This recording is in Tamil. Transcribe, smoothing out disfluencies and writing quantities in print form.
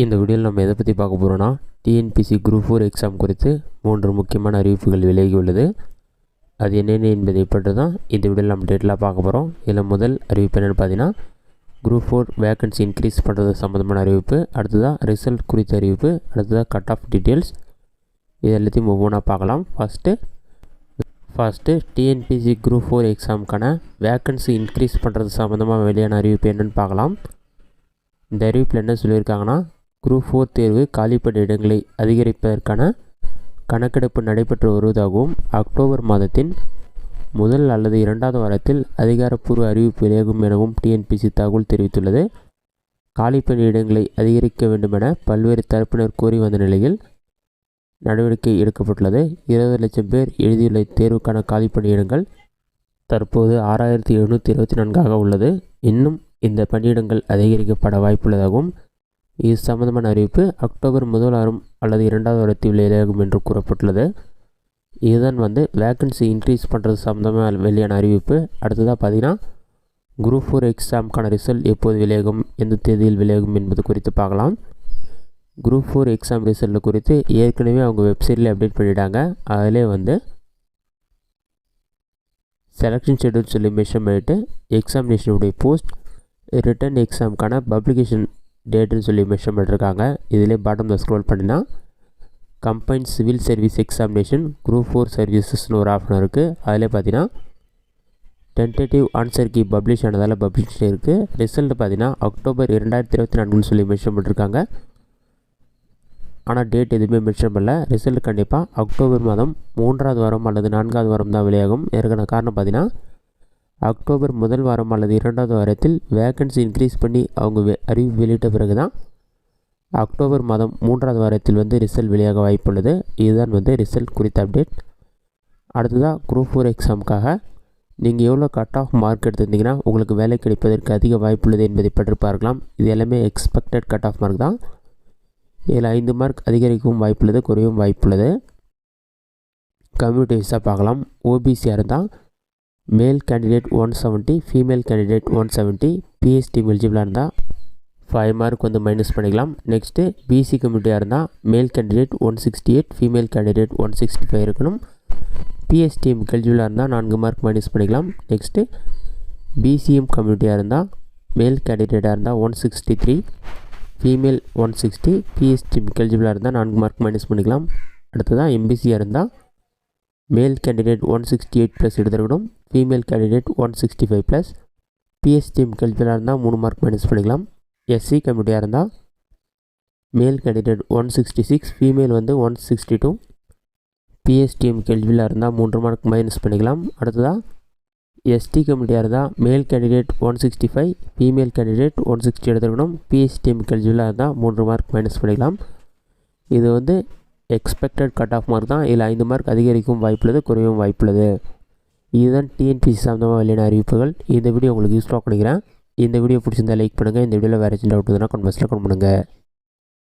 இந்த வீடியோவில் நம்ம எதை பற்றி பார்க்க போகிறோன்னா டிஎன்பிசி குரூப் 4 எக்ஸாம் குறித்து 3 முக்கியமான அறிவிப்புகள் விலகியுள்ளது. அது என்னென்ன என்பதை பற்றி தான் இந்த வீடியோவில் நம்ம டீட்டெயிலாக பார்க்க போகிறோம். இதில் முதல் அறிவிப்பு என்னென்னு பார்த்தீங்கன்னா குரூப் 4 வேக்கன்சி இன்க்ரீஸ் பண்ணுறது சம்மந்தமான அறிவிப்பு, அடுத்ததாக ரிசல்ட் குறித்த அறிவிப்பு, அடுத்ததாக கட் ஆஃப் டீட்டெயில்ஸ். இது எல்லாத்தையும் ஒவ்வொன்றா பார்க்கலாம். ஃபஸ்ட்டு டிஎன்பிசி குரூப் 4 எக்ஸாமுக்கான வேக்கன்சி இன்க்ரீஸ் பண்ணுறது சம்மந்தமாக வெளியான அறிவிப்பு என்னென்னு பார்க்கலாம். இந்த அறிவிப்பில் என்ன சொல்லியிருக்காங்கன்னா, குரூப் 4 தேர்வு காலிப்பணி இடங்களை அதிகரிப்பதற்கான கணக்கெடுப்பு நடைபெற்று வருவதாகவும் அக்டோபர் மாதத்தின் முதல் அல்லது 2வது வாரத்தில் அதிகாரப்பூர்வ அறிவிப்பு வெளியாகும் எனவும் டிஎன்பிசி தகவல் தெரிவித்துள்ளது. காலிப்பணி இடங்களை அதிகரிக்க வேண்டுமென பல்வேறு தரப்பினர் கோரி வந்த நிலையில் நடவடிக்கை எடுக்கப்பட்டுள்ளது. 20 லட்சம் பேர் எழுதியுள்ள தேர்வுக்கான காலிப்பணி இடங்கள் தற்போது 6724 உள்ளது. இன்னும் இந்த பணியிடங்கள் அதிகரிக்கப்பட வாய்ப்புள்ளதாகவும் இது சம்பந்தமான அறிவிப்பு அக்டோபர் முதல் வாரம் அல்லது 2வது வாரத்தில் வெளியாகும் என்று கூறப்பட்டுள்ளது. இதுதான் வேக்கன்சி இன்க்ரீஸ் பண்ணுறது சம்மந்தமாக வெளியான அறிவிப்பு. அடுத்ததாக பார்த்தீங்கன்னா குரூப் 4 எக்ஸாமுக்கான ரிசல்ட் எப்போது வெளியாகும், எந்த தேதியில் வெளியாகும் என்பது குறித்து பார்க்கலாம். குரூப் 4 எக்ஸாம் ரிசல்ட் குறித்து ஏற்கனவே அவங்க வெப்சைட்டில் அப்டேட் பண்ணிட்டாங்க. அதிலே செலெக்ஷன் ஷெட்யூல் சொல்லி மென்ஷன் பண்ணிவிட்டு எக்ஸாமினேஷனுடைய போஸ்ட் ரிட்டன் எக்ஸாமுக்கான பப்ளிகேஷன் டேட்டுன்னு சொல்லி மென்ஷன் பண்ணியிருக்காங்க. இதிலே பாட்டமில் ஸ்க்ரோல் பண்ணினா combined civil service examination group 4 சர்வீசஸ்னு ஒரு ஆப்ஷன் இருக்குது. அதில் பார்த்தீங்கன்னா டென்டேட்டிவ் ஆன்சர் கீ பப்ளிஷ் ஆனதால் பப்ளிஷ் இருக்குது. ரிசல்ட் பார்த்தீங்கன்னா அக்டோபர் 2024 சொல்லி மென்ஷன் பண்ணியிருக்காங்க. ஆனால் டேட் எதுவுமே மென்ஷன் பண்ணல. ரிசல்ட் கண்டிப்பாக அக்டோபர் மாதம் 3வது வாரம் அல்லது 4வது வாரம் தான் வெளியாகும். இதற்கான காரணம் பார்த்தீங்கன்னா அக்டோபர் முதல் வாரம் அல்லது 2வது வாரத்தில் வேக்கன்சி இன்க்ரீஸ் பண்ணி அவங்க அறிவிப்பு வெளியிட்ட பிறகு தான் அக்டோபர் மாதம் 3வது வாரத்தில் ரிசல்ட் வெளியாக வாய்ப்புள்ளது. இதுதான் ரிசல்ட் குறித்த அப்டேட். அடுத்ததாக குரூப் 4 எக்ஸாமுக்காக நீங்கள் எவ்வளோ கட் ஆஃப் மார்க் எடுத்திருந்தீங்கன்னா உங்களுக்கு வேலை கிடைப்பதற்கு அதிக வாய்ப்புள்ளது என்பதை பற்றி பார்க்கலாம். இது எல்லாமே எக்ஸ்பெக்டட் கட் ஆஃப் மார்க் தான். இதில் 5 மார்க் அதிகரிக்கவும் வாய்ப்புள்ளது, குறையவும் வாய்ப்புள்ளது. கம்யூனிட்டி வைஸாக பார்க்கலாம். ஓபிசியாக இருந்தால் male candidate 170, female candidate 170, BST எலிஜிபிளாக இருந்தால் 5 மார்க் மைனஸ் பண்ணிக்கலாம். நெக்ஸ்ட்டு பிசி கம்யூனிட்டியாக இருந்தால் மேல் கேண்டிடேட் 168, ஃபீமேல் கேண்டிடேட் 165 இருக்கணும். பிஎஸ்டிஎம் எலிஜிபிளாக இருந்தால் 4 மார்க் மைனஸ் பண்ணிக்கலாம். நெக்ஸ்ட்டு பிசிஎம் கம்யூனிட்டியாக இருந்தால் மேல் கேண்டிடேட்டாக இருந்தால் 163, ஃபீமேல் 160, பிஎஸ்டிஎம் எலிஜிபிளாக இருந்தால் 4 மார்க் மைனஸ் பண்ணிக்கலாம். அடுத்ததான் எம்பிசியாக இருந்தால் மேல் கேண்டிடேட் 168 ப்ளஸ் எடுத்துருக்கணும், ஃபீமேல் கேண்டிடேட் 165 ப்ளஸ், பிஎஸ்டிஎம் எலிஜிபிளாக இருந்தால் 3 மார்க் மைனஸ் பண்ணிக்கலாம். எஸ்சி கம்யூனிட்டியாக இருந்தால் மேல் கேண்டிடேட் 166, ஃபீமேல் 162, பிஎஸ்டிஎம் எலிஜிபிளாக இருந்தால் 3 மார்க் மைனஸ் பண்ணிக்கலாம். அடுத்ததாக எஸ்டி கம்யூனிட்டியாக இருந்தால் male candidate 165, female candidate 160 எடுத்துருக்கணும், PSTM எலிஜிபிளாக இருந்தால் 3 மார்க் மைனஸ் பண்ணிக்கலாம். இது எக்ஸ்பெக்டட் கட் ஆஃப் மார்க் தான். இதில் 5 மார்க் அதிகரிக்கவும் வாய்ப்புள்ளது, குறையவும் வாய்ப்புள்ளது. இதுதான் டிஎன்பிசி சம்மந்தமாக வெளியான அறிவிப்புகள். இந்த வீடியோ உங்களுக்கு யூஸ்ஃபுல்லாக நினைக்கிறேன். இந்த வீடியோ பிடிச்சிருந்தால் லைக் பண்ணுங்கள். இந்த வீடியோவில் வேறு ஏதாச்சும் டவுட் இருந்தால் கமெண்ட் பாக்ஸில் கமெண்ட் பண்ணுங்கள்.